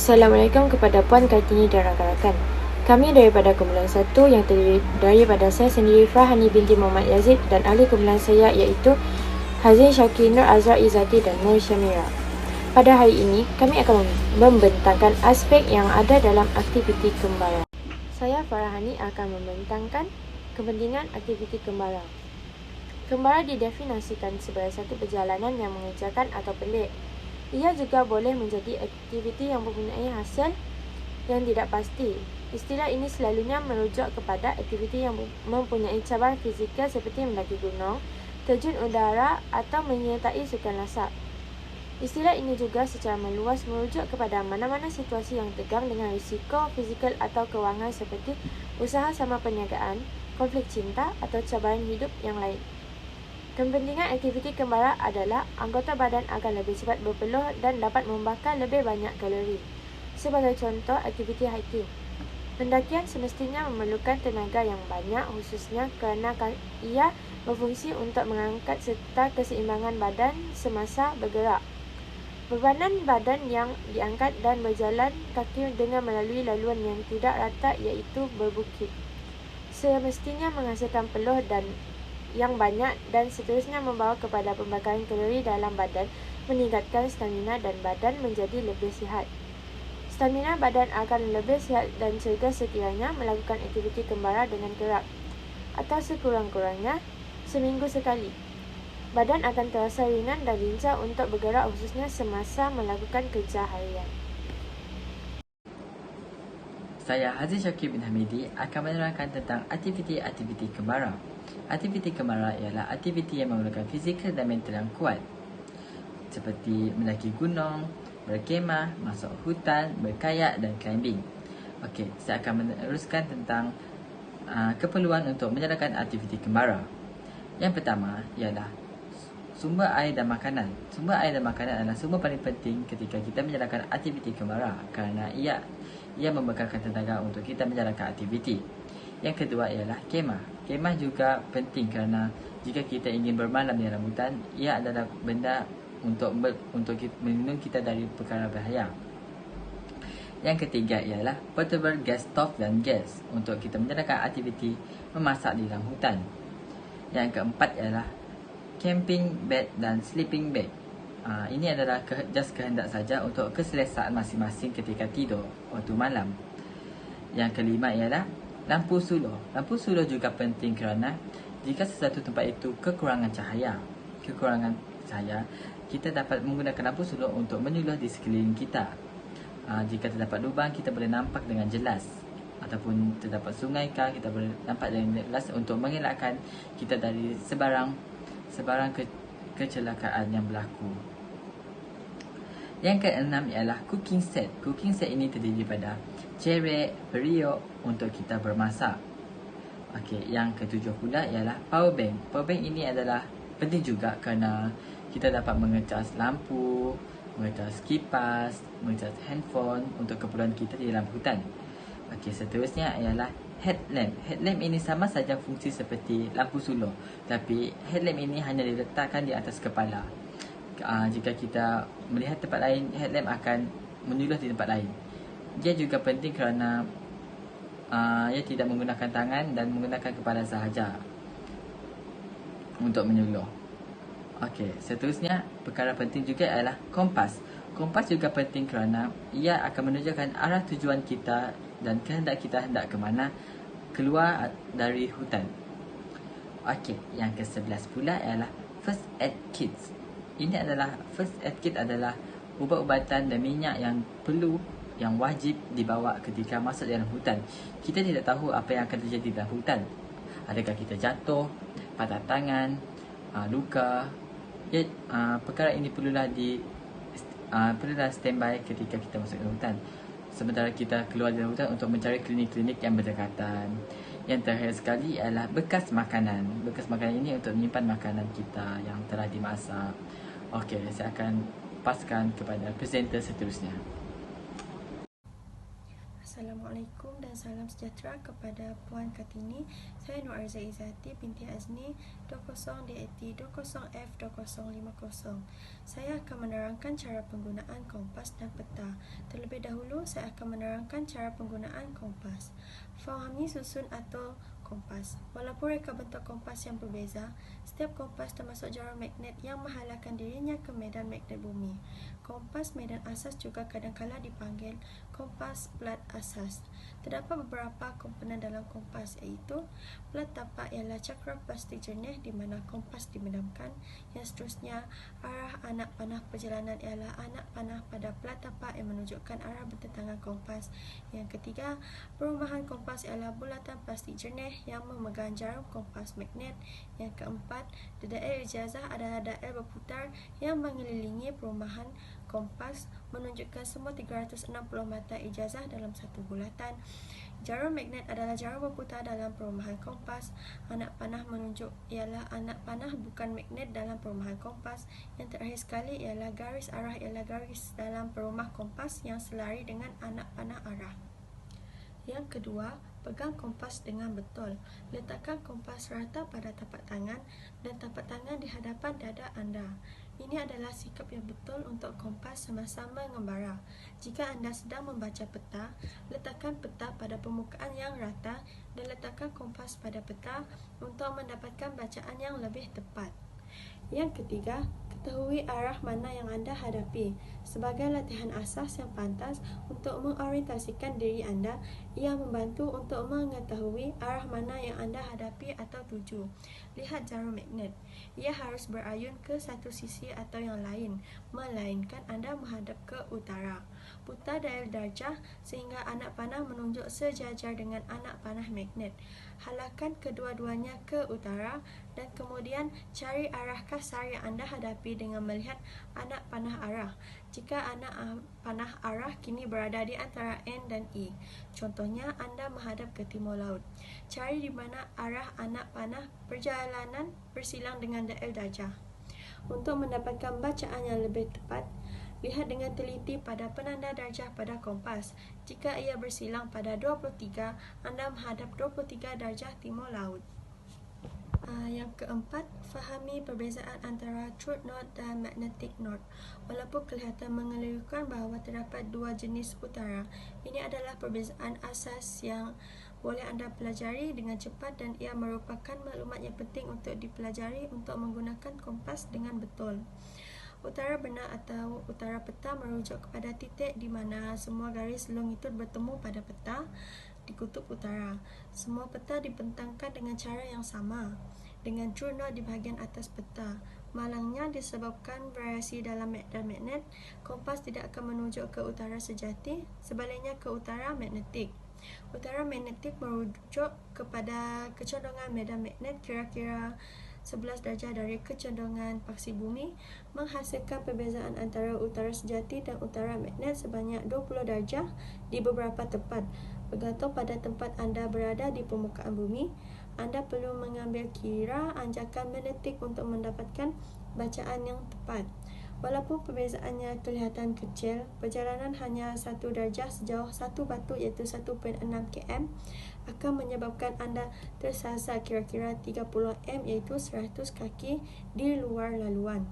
Assalamualaikum kepada Puan Kartini dan rakan-rakan. Kami daripada Kumpulan 1 yang terdiri daripada saya sendiri Farhani binti Muhammad Yazid dan ahli kumpulan saya iaitu Hazin Syakir, Nur Azra Izzati dan Nur Syamira. Pada hari ini, kami akan membentangkan aspek yang ada dalam aktiviti kembara. Saya Farhani akan membentangkan kepentingan aktiviti kembara. Kembara didefinisikan sebagai satu perjalanan yang mengejarkan atau pelik. Ia juga boleh menjadi aktiviti yang mempunyai hasil yang tidak pasti. Istilah ini selalunya merujuk kepada aktiviti yang mempunyai cabaran fizikal seperti mendaki gunung, terjun udara atau menyertai sukan lasak. Istilah ini juga secara meluas merujuk kepada mana-mana situasi yang tegang dengan risiko fizikal atau kewangan seperti usaha sama perniagaan, konflik cinta atau cabaran hidup yang lain. Kepentingan aktiviti kembara adalah anggota badan akan lebih cepat berpeluh dan dapat membakar lebih banyak kalori. Sebagai contoh, aktiviti hiking. Pendakian semestinya memerlukan tenaga yang banyak khususnya kerana ia berfungsi untuk mengangkat serta keseimbangan badan semasa bergerak. Bebanan badan yang diangkat dan berjalan kaki dengan melalui laluan yang tidak rata iaitu berbukit semestinya menghasilkan peluh dan yang banyak dan seterusnya membawa kepada pembakaran kalori dalam badan, meningkatkan stamina dan badan menjadi lebih sihat. Stamina badan akan lebih sihat dan cergas sekiranya melakukan aktiviti kembara dengan kerap atau sekurang-kurangnya seminggu sekali. Badan akan terasa ringan dan lincah untuk bergerak khususnya semasa melakukan kerja harian. Saya Hazin Syakir bin Hamidi akan menerangkan tentang aktiviti-aktiviti kembara. Aktiviti kembara ialah aktiviti yang memerlukan fizikal dan mental yang kuat, seperti mendaki gunung, berkemah, masuk hutan, berkayak dan climbing. Okey, saya akan meneruskan tentang keperluan untuk menjalankan aktiviti kembara. Yang pertama ialah sumber air dan makanan. Sumber air dan makanan adalah sumber paling penting ketika kita menjalankan aktiviti kembara kerana ia membekalkan tenaga untuk kita menjalankan aktiviti. Yang kedua ialah kemah. Kemah juga penting kerana jika kita ingin bermalam di dalam hutan, ia adalah benda untuk melindungi kita dari perkara bahaya. Yang ketiga ialah portable gas stove dan gas untuk kita menjalankan aktiviti memasak di dalam hutan. Yang keempat ialah camping bed dan sleeping bed. Ini adalah kehendak saja untuk keselesaan masing-masing ketika tidur waktu malam. Yang kelima ialah lampu suluh. Lampu suluh juga penting kerana jika sesuatu tempat itu kekurangan cahaya, kita dapat menggunakan lampu suluh untuk menyuluh di sekeliling kita. Jika terdapat lubang, kita boleh nampak dengan jelas. Ataupun terdapat sungai kah, kita boleh nampak dengan jelas untuk mengelakkan kita dari sebarang kecelakaan yang berlaku. Yang keenam ialah cooking set. Cooking set ini terdiri daripada cerek, periuk untuk kita bermasak. Okey, yang ketujuh pula ialah power bank. Power bank ini adalah penting juga kerana kita dapat mengecas lampu, mengecas kipas, mengecas handphone untuk keperluan kita di dalam hutan. Okey, seterusnya ialah headlamp. Headlamp ini sama saja fungsi seperti lampu suluh, tapi headlamp ini hanya diletakkan di atas kepala. Jika kita melihat tempat lain, headlamp akan menyuluh di tempat lain. Dia juga penting kerana ia tidak menggunakan tangan dan menggunakan kepala sahaja untuk menyuluh. Okey, seterusnya perkara penting juga ialah kompas. Kompas juga penting kerana ia akan menunjukkan arah tujuan kita dan kehendak kita hendak ke mana keluar dari hutan. Okey, yang ke-11 pula ialah first aid kits. First aid kit adalah ubat-ubatan dan minyak yang wajib dibawa ketika masuk dalam hutan. Kita tidak tahu apa yang akan terjadi dalam hutan. Adakah kita jatuh, patah tangan, luka. Perkara ini perlulah standby ketika kita masuk dalam hutan. Sementara kita keluar dari hutan untuk mencari klinik-klinik yang berdekatan. Yang terakhir sekali ialah bekas makanan. Bekas makanan ini untuk menyimpan makanan kita yang telah dimasak. Okey, saya akan paskan kepada presenter seterusnya. Assalamualaikum dan salam sejahtera kepada Puan Kartini. Saya Nur Arza Izzati binti Azni 20DAT20F2050. Saya akan menerangkan cara penggunaan kompas dan peta. Terlebih dahulu, saya akan menerangkan cara penggunaan kompas. Fahami susun atau kompas. Walaupun reka bentuk kompas yang berbeza, setiap kompas termasuk jarum magnet yang menghalalkan dirinya ke medan magnet bumi. Kompas medan asas juga kadang-kala dipanggil kompas plat asas. Terdapat beberapa komponen dalam kompas, iaitu plat tapak ialah cakram plastik jernih di mana kompas dimedamkan. Yang seterusnya, arah anak panah perjalanan ialah anak panah pada plat tapak yang menunjukkan arah bententangan kompas. Yang ketiga, perumahan kompas ialah bulatan plastik jernih yang memegang jarum kompas magnet. Yang keempat, dail ijazah adalah dail berputar yang mengelilingi perumahan kompas menunjukkan semua 360 mata ijazah dalam satu bulatan. Jarum magnet adalah jarum berputar dalam perumahan kompas. Anak panah menunjuk ialah anak panah bukan magnet dalam perumahan kompas. Yang terakhir sekali ialah garis arah ialah garis dalam perumah kompas yang selari dengan anak panah arah. Yang kedua, pegang kompas dengan betul. Letakkan kompas rata pada tapak tangan dan tapak tangan di hadapan dada anda. Ini adalah sikap yang betul untuk kompas semasa mengembara. Jika anda sedang membaca peta, letakkan peta pada permukaan yang rata dan letakkan kompas pada peta untuk mendapatkan bacaan yang lebih tepat. Yang ketiga, ketahui arah mana yang anda hadapi. Sebagai latihan asas yang pantas untuk mengorientasikan diri anda, ia membantu untuk mengetahui arah mana yang anda hadapi atau tuju. Lihat jarum magnet. Ia harus berayun ke satu sisi atau yang lain, melainkan anda menghadap ke utara. Putar dail darjah sehingga anak panah menunjuk sejajar dengan anak panah magnet. Halakkan kedua-duanya ke utara dan kemudian cari arah kasar yang anda hadapi dengan melihat anak panah arah. Jika anak panah arah kini berada di antara N dan I, contohnya anda menghadap ke timur laut, cari di mana arah anak panah perjalanan bersilang dengan dail darjah. Untuk mendapatkan bacaan yang lebih tepat, lihat dengan teliti pada penanda darjah pada kompas. Jika ia bersilang pada 23, anda menghadap 23 darjah timur laut. Yang keempat, fahami perbezaan antara truth north dan magnetic north. Walaupun kelihatan mengelirukan bahawa terdapat dua jenis utara, ini adalah perbezaan asas yang boleh anda pelajari dengan cepat dan ia merupakan maklumat yang penting untuk dipelajari untuk menggunakan kompas dengan betul. Utara benar atau utara peta merujuk kepada titik di mana semua garis longitud bertemu pada peta di kutub utara. Semua peta dibentangkan dengan cara yang sama, dengan true north di bahagian atas peta. Malangnya disebabkan variasi dalam medan magnet, kompas tidak akan menunjuk ke utara sejati, sebaliknya ke utara magnetik. Utara magnetik merujuk kepada kecondongan medan magnet kira-kira 11 darjah dari kecondongan paksi bumi, menghasilkan perbezaan antara utara sejati dan utara magnet sebanyak 20 darjah di beberapa tempat. Bergantung pada tempat anda berada di permukaan bumi, anda perlu mengambil kira anjakan magnetik untuk mendapatkan bacaan yang tepat. Walaupun perbezaannya kelihatan kecil, perjalanan hanya 1 darjah sejauh satu batu iaitu 1.6 km akan menyebabkan anda tersasar kira-kira 30 m iaitu 100 kaki di luar laluan.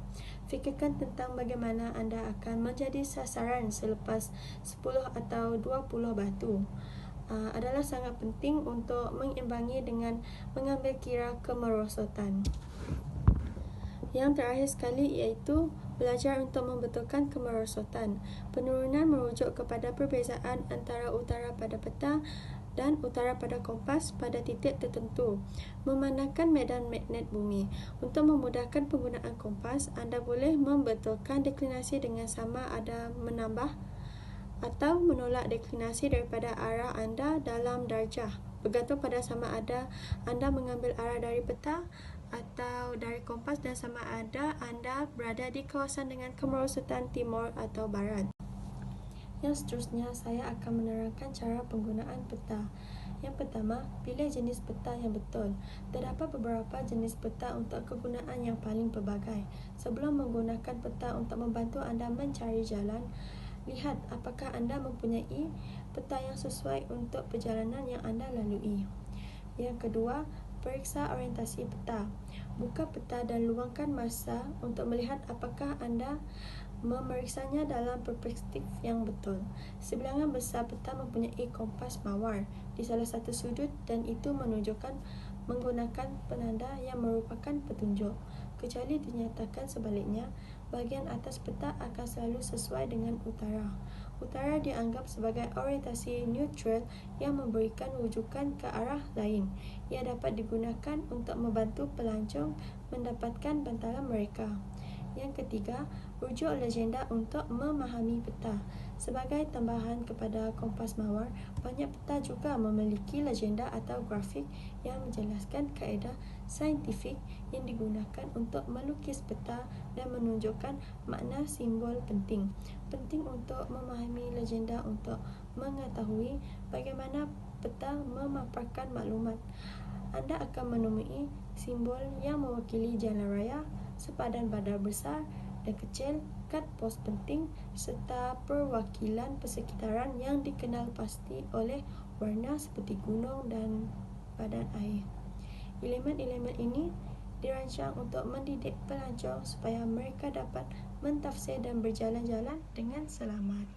Fikirkan tentang bagaimana anda akan menjadi sasaran selepas 10 atau 20 batu. Adalah sangat penting untuk mengimbangi dengan mengambil kira kemerosotan. Yang terakhir sekali iaitu belajar untuk membetulkan kemerosotan. Penurunan merujuk kepada perbezaan antara utara pada peta dan utara pada kompas pada titik tertentu. Memandangkan medan magnet bumi. Untuk memudahkan penggunaan kompas, anda boleh membetulkan deklinasi dengan sama ada menambah atau menolak deklinasi daripada arah anda dalam darjah. Bergantung pada sama ada anda mengambil arah dari peta atau dari kompas dan sama ada anda berada di kawasan dengan kemerosotan timur atau barat. Yang seterusnya, saya akan menerangkan cara penggunaan peta. Yang pertama, pilih jenis peta yang betul. Terdapat beberapa jenis peta untuk kegunaan yang paling pelbagai. Sebelum menggunakan peta untuk membantu anda mencari jalan, lihat apakah anda mempunyai peta yang sesuai untuk perjalanan yang anda lalui. Yang kedua, periksa orientasi peta. Buka peta dan luangkan masa untuk melihat apakah anda memeriksanya dalam perspektif yang betul. Sebilangan besar peta mempunyai kompas mawar di salah satu sudut dan itu menunjukkan menggunakan penanda yang merupakan petunjuk. Kecuali dinyatakan sebaliknya, bahagian atas peta akan selalu sesuai dengan utara. Utara dianggap sebagai orientasi neutral yang memberikan rujukan ke arah lain. Ia dapat digunakan untuk membantu pelancong mendapatkan bantalan mereka. Yang ketiga, rujuk legenda untuk memahami peta. Sebagai tambahan kepada kompas mawar, banyak peta juga memiliki legenda atau grafik yang menjelaskan kaedah saintifik yang digunakan untuk melukis peta dan menunjukkan makna simbol penting. Penting untuk memahami legenda untuk mengetahui bagaimana peta memaparkan maklumat. Anda akan menemui simbol yang mewakili jalan raya, sepadan bandar besar dan kecil, kad pos penting serta perwakilan persekitaran yang dikenal pasti oleh warna seperti gunung dan badan air. Elemen-elemen ini dirancang untuk mendidik pelancong supaya mereka dapat mentafsir dan berjalan-jalan dengan selamat.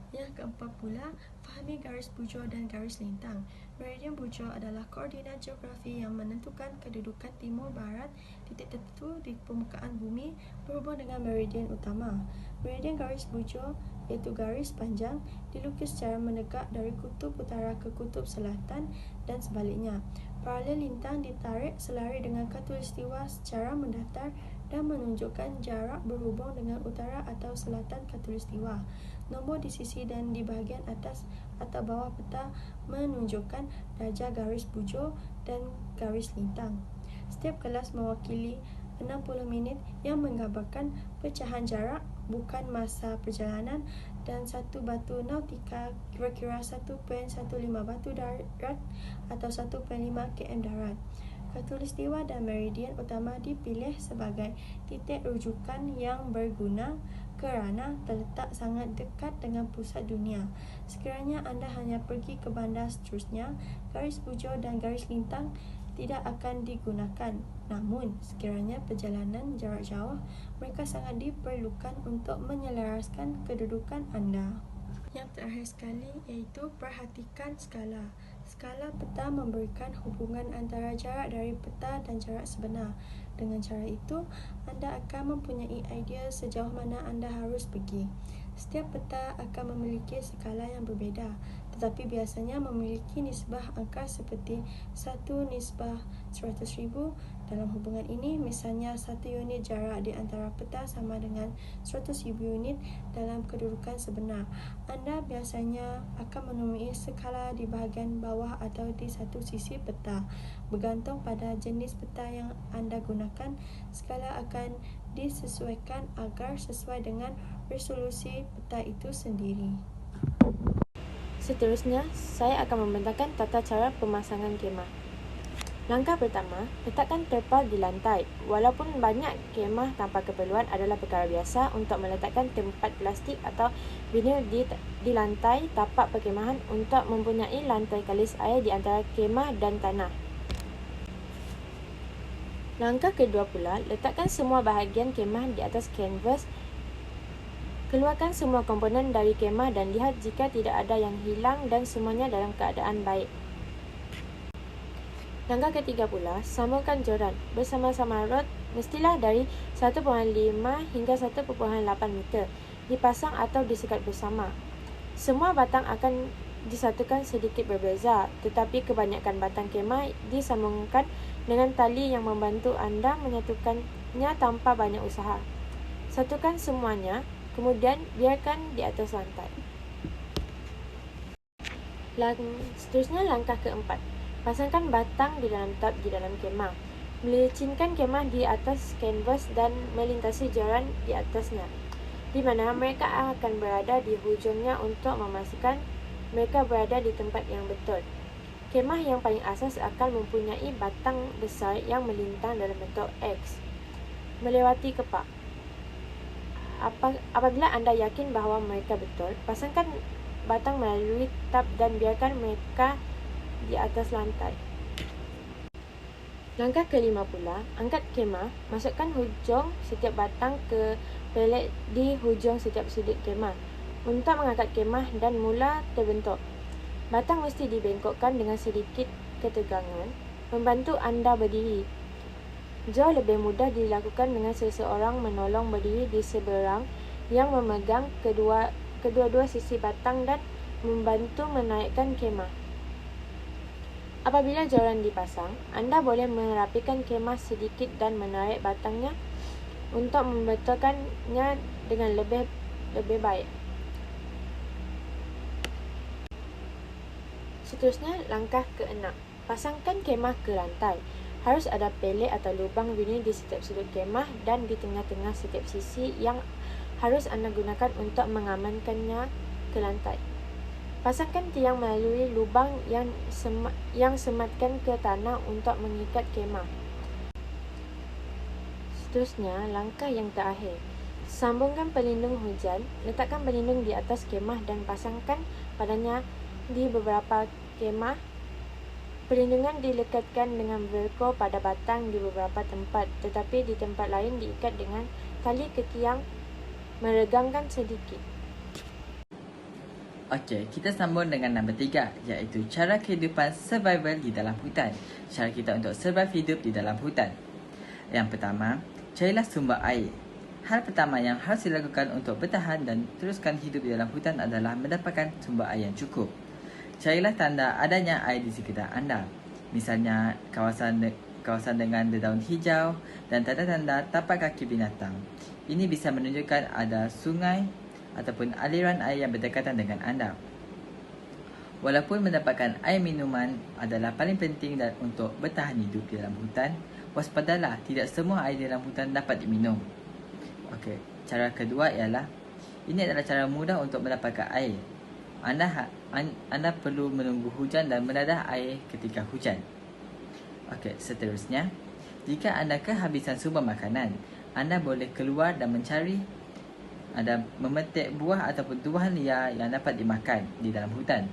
Yang keempat pula, fahami garis bujur dan garis lintang. Meridian bujur adalah koordinat geografi yang menentukan kedudukan timur barat titik tertentu di permukaan bumi berhubung dengan meridian utama. Meridian garis bujur, iaitu garis panjang, dilukis secara menegak dari kutub utara ke kutub selatan dan sebaliknya. Paralel lintang ditarik selari dengan khatulistiwa secara mendatar dan menunjukkan jarak berhubung dengan utara atau selatan khatulistiwa. Nombor di sisi dan di bahagian atas atau bawah peta menunjukkan darjah garis bujur dan garis lintang. Setiap kelas mewakili 60 minit yang menggambarkan pecahan jarak, bukan masa perjalanan, dan satu batu nautika kira-kira 1.15 batu darat atau 1.5 km darat. Khatulistiwa dan meridian utama dipilih sebagai titik rujukan yang berguna kerana terletak sangat dekat dengan pusat dunia. Sekiranya anda hanya pergi ke bandar seterusnya, garis bujur dan garis lintang tidak akan digunakan. Namun, sekiranya perjalanan jarak jauh, mereka sangat diperlukan untuk menyelaraskan kedudukan anda. Yang terakhir sekali iaitu perhatikan skala. Skala peta memberikan hubungan antara jarak dari peta dan jarak sebenar. Dengan cara itu, anda akan mempunyai idea sejauh mana anda harus pergi. Setiap peta akan memiliki skala yang berbeza, tetapi biasanya memiliki nisbah angka seperti 1:100,000. Dalam hubungan ini, misalnya 1 unit jarak di antara peta sama dengan 100,000 unit dalam kedudukan sebenar. Anda biasanya akan menemui skala di bahagian bawah atau di satu sisi peta. Bergantung pada jenis peta yang anda gunakan, skala akan disesuaikan agar sesuai dengan resolusi peta itu sendiri. Seterusnya, saya akan membentangkan tata cara pemasangan kemah. Langkah pertama, letakkan terpal di lantai. Walaupun banyak kemah tanpa keperluan adalah perkara biasa untuk meletakkan tempat plastik atau vinil di lantai tapak perkemahan untuk mempunyai lantai kalis air di antara kemah dan tanah. Langkah kedua pula, letakkan semua bahagian kemah di atas kanvas. Keluarkan semua komponen dari kemah dan lihat jika tidak ada yang hilang dan semuanya dalam keadaan baik. Langkah ketiga pula, sambungkan joran bersama-sama rod mestilah dari 1.5 hingga 1.8 meter, dipasang atau disekat bersama. Semua batang akan disatukan sedikit berbeza, tetapi kebanyakan batang kemah disambungkan dengan tali yang membantu anda menyatukannya tanpa banyak usaha. Satukan semuanya, kemudian biarkan di atas lantai. Seterusnya langkah keempat, pasangkan batang di dalam tab di dalam kemah. Melicinkan kemah di atas kanvas dan melintasi joran di atasnya, di mana mereka akan berada di hujungnya untuk memastikan mereka berada di tempat yang betul. Kemah yang paling asas akan mempunyai batang besar yang melintang dalam bentuk X melewati kepak. Apabila anda yakin bahawa mereka betul, pasangkan batang melalui tap dan biarkan mereka di atas lantai. Langkah kelima pula, angkat kemah, masukkan hujung setiap batang ke pelet di hujung setiap sudut kemah untuk mengangkat kemah dan mula terbentuk. Batang mesti dibengkokkan dengan sedikit ketegangan, membantu anda berdiri. Jauh lebih mudah dilakukan dengan seseorang menolong berdiri di seberang yang memegang kedua-dua sisi batang dan membantu menaikkan kemah. Apabila joran dipasang, anda boleh merapikan kemah sedikit dan menarik batangnya untuk membetulkannya dengan lebih baik. Seterusnya, langkah ke-6. Pasangkan kemah ke lantai. Harus ada pelet atau lubang vinil di setiap sudut kemah dan di tengah-tengah setiap sisi yang harus anda gunakan untuk mengamankannya ke lantai. Pasangkan tiang melalui lubang yang sematkan ke tanah untuk mengikat kemah. Seterusnya, langkah yang terakhir. Sambungkan pelindung hujan. Letakkan pelindung di atas kemah dan pasangkan padanya di beberapa kemah. Pelindungan dilekatkan dengan velcro pada batang di beberapa tempat, tetapi di tempat lain diikat dengan tali ke tiang, meregangkan sedikit. Okey, kita sambung dengan nombor 3, iaitu cara kehidupan survival di dalam hutan. Cara kita untuk survive hidup di dalam hutan. Yang pertama, carilah sumber air. Hal pertama yang harus dilakukan untuk bertahan dan teruskan hidup di dalam hutan adalah mendapatkan sumber air yang cukup. Carilah tanda adanya air di sekitar anda. Misalnya, kawasan dengan dedaun hijau dan tanda-tanda tapak kaki binatang. Ini bisa menunjukkan ada sungai ataupun aliran air yang berdekatan dengan anda. Walaupun mendapatkan air minuman adalah paling penting dan untuk bertahan hidup di dalam hutan, waspadalah, tidak semua air di dalam hutan dapat diminum. Okey, cara kedua ialah, ini adalah cara mudah untuk mendapatkan air. Anda perlu menunggu hujan dan menadah air ketika hujan. Okey, seterusnya, jika anda kehabisan sumber makanan, anda boleh keluar dan memetik buah ataupun tumbuhan liar yang dapat dimakan di dalam hutan.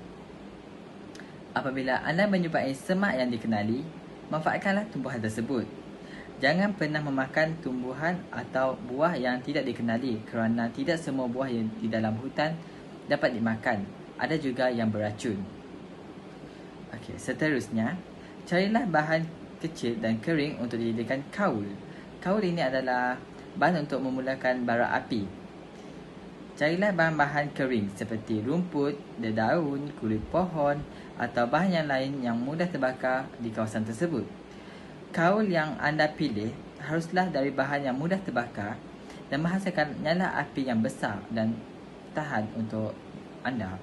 Apabila anda menjumpai semak yang dikenali, manfaatkanlah tumbuhan tersebut. Jangan pernah memakan tumbuhan atau buah yang tidak dikenali kerana tidak semua buah yang di dalam hutan dapat dimakan. Ada juga yang beracun. Okey, seterusnya, carilah bahan kecil dan kering untuk dijadikan kaul. Kaul ini adalah bahan untuk memulakan bara api. Carilah bahan-bahan kering seperti rumput, dedaun, kulit pohon atau bahan yang lain yang mudah terbakar di kawasan tersebut. Kaul yang anda pilih haruslah dari bahan yang mudah terbakar dan menghasilkan nyala api yang besar dan tahan untuk anda.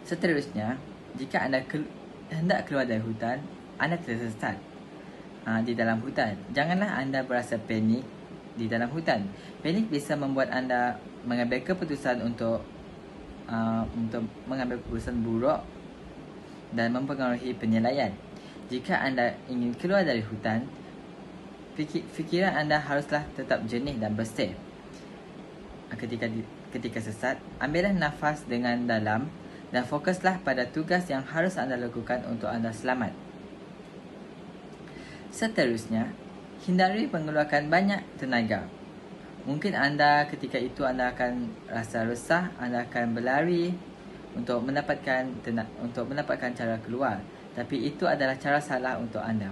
Seterusnya, jika anda hendak keluar dari hutan, anda tersesat di dalam hutan. Janganlah anda berasa panik di dalam hutan. Panik bisa membuat anda mengambil keputusan untuk mengambil keputusan buruk dan mempengaruhi penilaian. Jika anda ingin keluar dari hutan, fikiran anda haruslah tetap jernih dan bersih. Ketika sesat, ambillah nafas dengan dalam dan fokuslah pada tugas yang harus anda lakukan untuk anda selamat. Seterusnya, hindari mengeluarkan banyak tenaga. Mungkin ketika itu anda akan rasa resah, anda akan berlari untuk mendapatkan cara keluar. Tapi itu adalah cara salah untuk anda.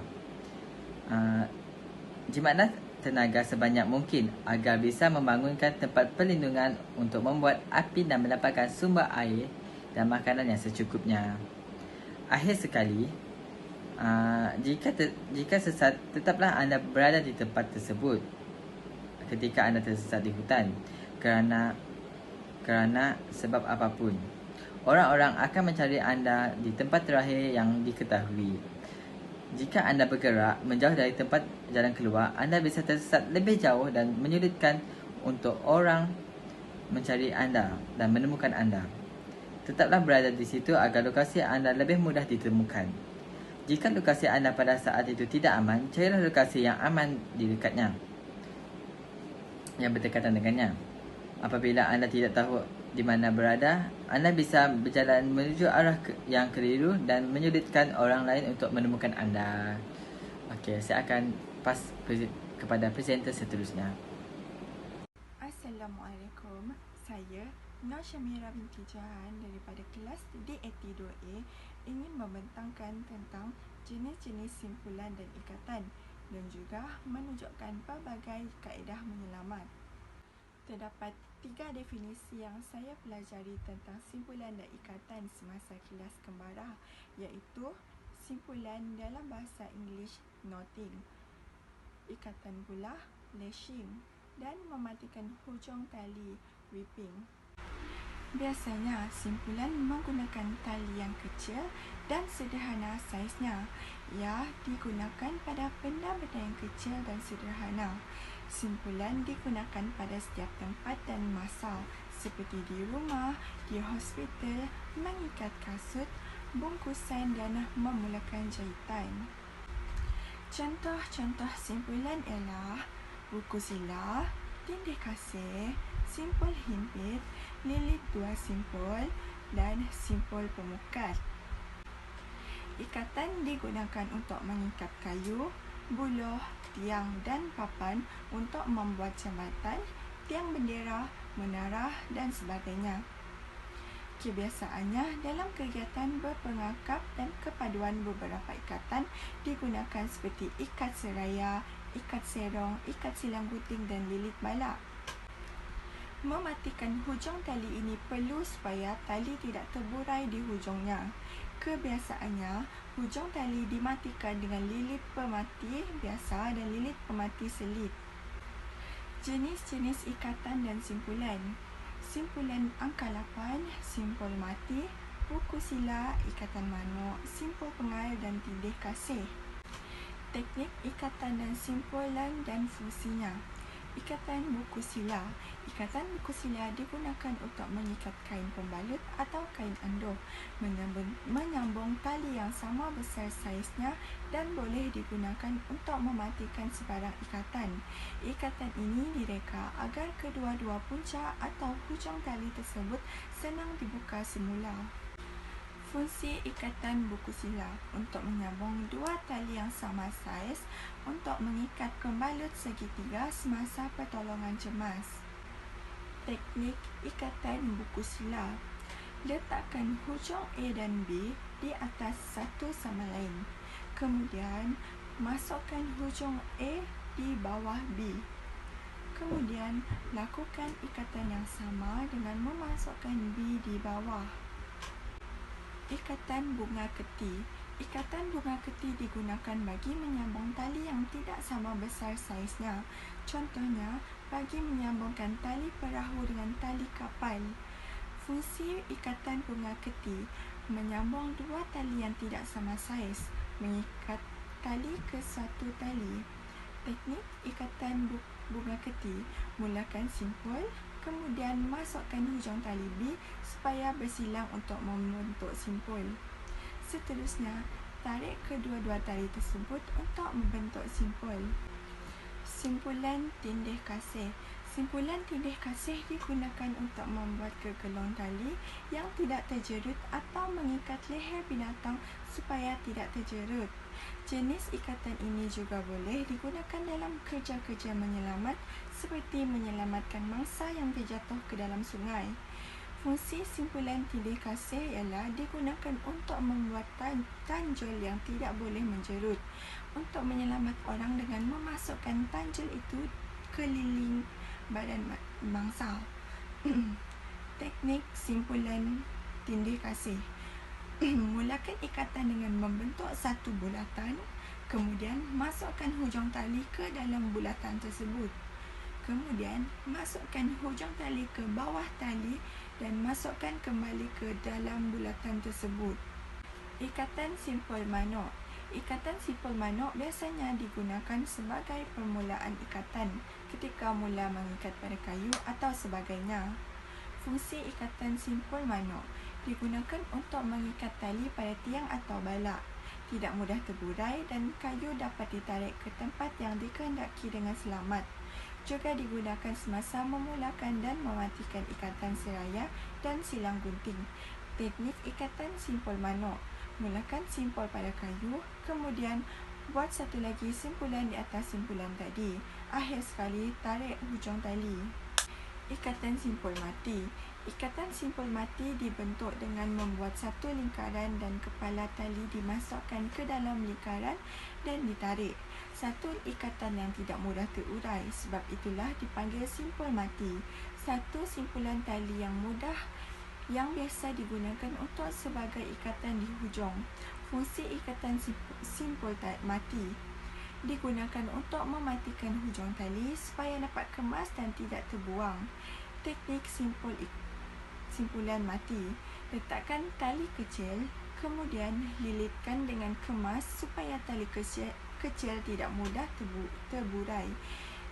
Jimatlah tenaga sebanyak mungkin agar bisa membangunkan tempat perlindungan untuk membuat api dan mendapatkan sumber air dan makanan yang secukupnya. Akhir sekali, jika sesat, tetaplah anda berada di tempat tersebut ketika anda tersesat di hutan kerana sebab apapun. Orang-orang akan mencari anda di tempat terakhir yang diketahui. Jika anda bergerak menjauh dari tempat jalan keluar, anda bisa tersesat lebih jauh dan menyulitkan untuk orang mencari anda dan menemukan anda. Tetaplah berada di situ agar lokasi anda lebih mudah ditemukan. Jika lokasi anda pada saat itu tidak aman, carilah lokasi yang aman di dekatnya, yang berdekatan dengannya. Apabila anda tidak tahu di mana berada, anda bisa berjalan menuju arah yang keliru dan menyulitkan orang lain untuk menemukan anda. Okey, saya akan kepada presenter seterusnya. Assalamualaikum. Saya Nur Syamira binti Jahan daripada kelas DAT2A ingin membentangkan tentang jenis-jenis simpulan dan ikatan dan juga menunjukkan pelbagai kaedah menyelamat. Terdapat 3 definisi yang saya pelajari tentang simpulan dan ikatan semasa kelas kembara, iaitu simpulan dalam bahasa Inggeris knotting, ikatan pula lashing dan mematikan hujung tali whipping. Biasanya simpulan menggunakan tali yang kecil dan sederhana saiznya. Ia digunakan pada benda-benda yang kecil dan sederhana. Simpulan digunakan pada setiap tempat dan masa, seperti di rumah, di hospital, mengikat kasut, bungkusan dan memulakan jahitan. Contoh-contoh simpulan ialah buku sila, tindih kasih, simpul himpit, lilit 2 simpul dan simpul pemukat. Ikatan digunakan untuk mengikat kayu, buluh, tiang dan papan untuk membuat jambatan, tiang bendera, menara dan sebagainya. Kebiasaannya dalam kegiatan berpengakap dan kepaduan beberapa ikatan digunakan seperti ikat seraya, ikat serong, ikat silang gunting dan lilit balak. Mematikan hujung tali ini perlu supaya tali tidak terburai di hujungnya. Kebiasaannya, hujung tali dimatikan dengan lilit pemati biasa dan lilit pemati selit. Jenis-jenis ikatan dan simpulan. Simpulan angka 8, simpul mati, buku sila, ikatan manuk, simpul pengail dan tindih kasih. Teknik ikatan dan simpulan dan fungsinya. Ikatan buku sila. Ikatan buku sila digunakan untuk mengikat kain pembalut atau kain anduh, menyambung tali yang sama besar saiznya dan boleh digunakan untuk mematikan sebarang ikatan. Ikatan ini direka agar kedua-dua punca atau hujung tali tersebut senang dibuka semula. Fungsi ikatan buku sila untuk menyambung 2 tali yang sama saiz untuk mengikat pembalut segitiga semasa pertolongan cemas. Teknik ikatan buku sila. Letakkan hujung A dan B di atas satu sama lain. Kemudian, masukkan hujung A di bawah B. Kemudian, lakukan ikatan yang sama dengan memasukkan B di bawah. Ikatan bunga keti. Ikatan bunga keti digunakan bagi menyambung tali yang tidak sama besar saiznya. Contohnya, bagi menyambungkan tali perahu dengan tali kapal. Fungsi ikatan bunga keti menyambung 2 tali yang tidak sama saiz, mengikat tali ke satu tali. Teknik ikatan bunga keti, mulakan simpul, kemudian masukkan hujung tali B supaya bersilang untuk membentuk simpul. Seterusnya, tarik kedua-dua tali tersebut untuk membentuk simpul. Simpulan tindih kasih. Simpulan tindih kasih digunakan untuk membuat kegelong tali yang tidak terjerut atau mengikat leher binatang supaya tidak terjerut. Jenis ikatan ini juga boleh digunakan dalam kerja-kerja menyelamat seperti menyelamatkan mangsa yang terjatuh ke dalam sungai. Fungsi simpulan tindih kasih ialah digunakan untuk membuat tanjul yang tidak boleh menjerut, untuk menyelamat orang dengan memasukkan tanjul itu keliling badan mangsa. Teknik simpulan tindih kasih. Mulakan ikatan dengan membentuk satu bulatan, kemudian masukkan hujung tali ke dalam bulatan tersebut. Kemudian, masukkan hujung tali ke bawah tali dan masukkan kembali ke dalam bulatan tersebut. Ikatan simpul manuk. Ikatan simpul manuk biasanya digunakan sebagai permulaan ikatan ketika mula mengikat pada kayu atau sebagainya. Fungsi ikatan simpul manuk digunakan untuk mengikat tali pada tiang atau balak. Tidak mudah terburai dan kayu dapat ditarik ke tempat yang dikehendaki dengan selamat. juga digunakan semasa memulakan dan mematikan ikatan seraya dan silang gunting. Teknik ikatan simpul manuk. Mulakan simpul pada kayu, kemudian buat satu lagi simpulan di atas simpulan tadi. Akhir sekali, tarik hujung tali. Ikatan simpul mati. Ikatan simpul mati dibentuk dengan membuat satu lingkaran dan kepala tali dimasukkan ke dalam lingkaran dan ditarik. Satu ikatan yang tidak mudah terurai, sebab itulah dipanggil simpul mati. Satu simpulan tali yang mudah yang biasa digunakan untuk sebagai ikatan di hujung. Fungsi ikatan simpul mati digunakan untuk mematikan hujung tali supaya dapat kemas dan tidak terbuang. Teknik simpulan mati. Letakkan tali kecil, kemudian lilitkan dengan kemas supaya tali kecil tidak mudah terburai.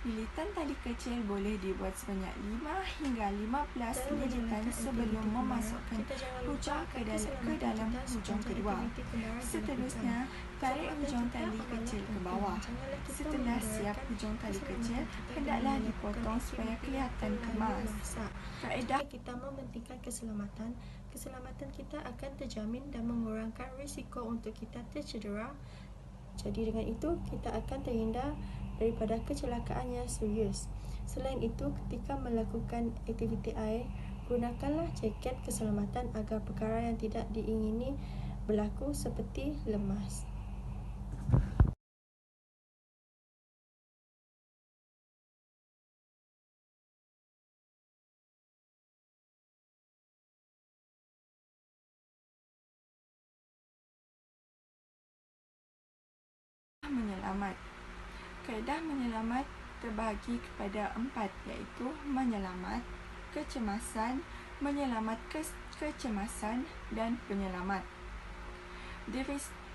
Lilitan tali kecil boleh dibuat sebanyak 5 hingga 15 lilitan sebelum memasukkan hujung ke dalam hujung kedua. Seterusnya, tarik hujung tali kecil ke bawah. Setelah siap hujung tali kecil, hendaklah dipotong supaya kelihatan kemas. Kaedah kita mementingkan keselamatan. Keselamatan kita akan terjamin dan mengurangkan risiko untuk kita tercedera. Jadi dengan itu, kita akan terhindar daripada kecelakaan yang serius. Selain itu, ketika melakukan aktiviti air, gunakanlah jaket keselamatan agar perkara yang tidak diingini berlaku seperti lemas. Menyelamat. Kaedah menyelamat terbahagi kepada 4, iaitu menyelamat, kecemasan, menyelamat kecemasan dan penyelamat.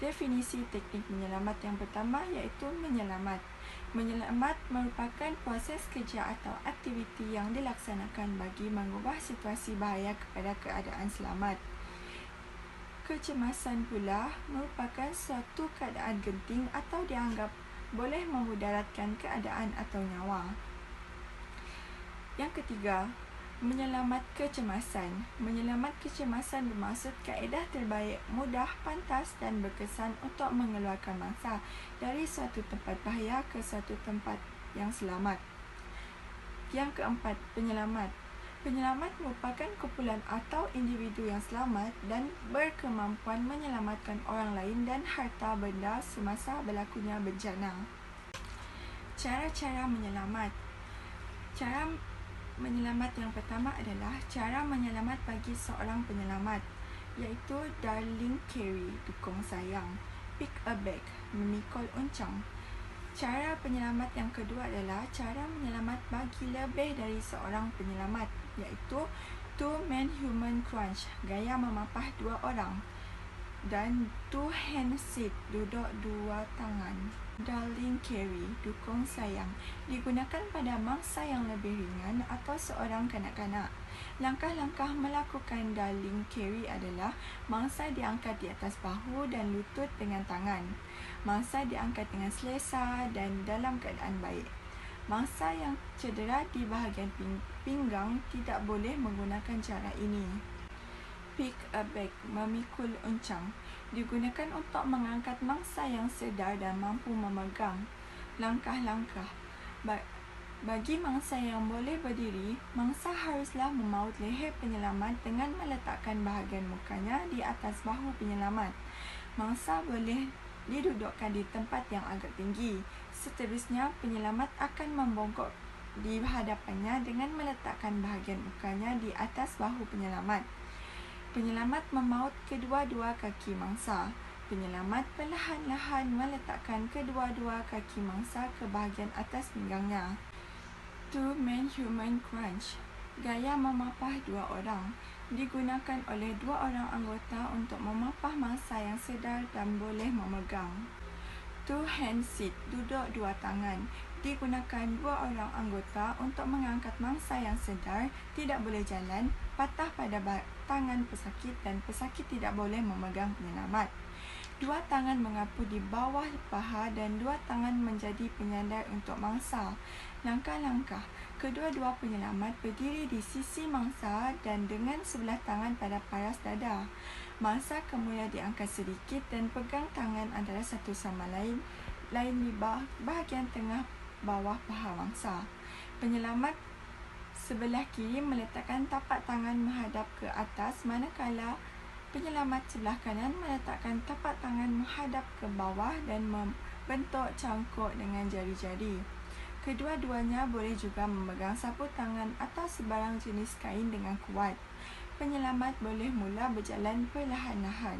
Definisi teknik menyelamat yang pertama iaitu menyelamat. Menyelamat merupakan proses kerja atau aktiviti yang dilaksanakan bagi mengubah situasi bahaya kepada keadaan selamat. Kecemasan pula merupakan suatu keadaan genting atau dianggap boleh memudaratkan keadaan atau nyawa. Yang ketiga, menyelamat kecemasan. Menyelamat kecemasan bermaksud kaedah terbaik, mudah, pantas dan berkesan untuk mengeluarkan mangsa dari suatu tempat bahaya ke suatu tempat yang selamat. Yang keempat, penyelamat. Penyelamat merupakan kumpulan atau individu yang selamat dan berkemampuan menyelamatkan orang lain dan harta benda semasa berlakunya bencana. Cara-cara menyelamat. Cara menyelamat yang pertama adalah cara menyelamat bagi seorang penyelamat, iaitu Darling Carey, dukung sayang, Pick a Bag, memikul uncang. Cara penyelamat yang kedua adalah cara menyelamat bagi lebih dari seorang penyelamat, iaitu Two-Man Human Crunch, gaya memapah 2 orang, dan Two-Hand Sit, duduk 2 tangan. Darling Carey, dukung sayang, digunakan pada mangsa yang lebih ringan atau seorang kanak-kanak. Langkah-langkah melakukan Darling Carey adalah mangsa diangkat di atas bahu dan lutut dengan tangan. Mangsa diangkat dengan selesa dan dalam keadaan baik. Mangsa yang cedera di bahagian pinggang tidak boleh menggunakan cara ini. Pick a Bag, memikul uncang, digunakan untuk mengangkat mangsa yang sedar dan mampu memegang. Langkah-langkah. Bagi mangsa yang boleh berdiri, mangsa haruslah memaut leher penyelamat dengan meletakkan bahagian mukanya di atas bahu penyelamat. Mangsa boleh didudukkan di tempat yang agak tinggi. Seterusnya, penyelamat akan membongkok di hadapannya dengan meletakkan bahagian mukanya di atas bahu penyelamat. Penyelamat memaut kedua-dua kaki mangsa. Penyelamat perlahan-lahan meletakkan kedua-dua kaki mangsa ke bahagian atas pinggangnya. Two-Man Human Crunch, gaya memapah 2 orang, digunakan oleh 2 orang anggota untuk memapah mangsa yang sedar dan boleh memegang. Two-Hand Sit, duduk 2 tangan, digunakan 2 orang anggota untuk mengangkat mangsa yang sedar, tidak boleh jalan, patah pada tangan pesakit dan pesakit tidak boleh memegang penyelamat. Dua tangan mengapu di bawah paha dan dua tangan menjadi penyandar untuk mangsa. Langkah-langkah. Kedua-dua penyelamat berdiri di sisi mangsa dan dengan sebelah tangan pada paras dada. Mangsa kemudian diangkat sedikit dan pegang tangan antara satu sama lain di bahagian tengah bawah paha mangsa. Penyelamat sebelah kiri meletakkan tapak tangan menghadap ke atas, manakala penyelamat sebelah kanan meletakkan tapak tangan menghadap ke bawah dan membentuk cangkuk dengan jari-jari. Kedua-duanya boleh juga memegang sapu tangan atau sebarang jenis kain dengan kuat. Penyelamat boleh mula berjalan perlahan-lahan.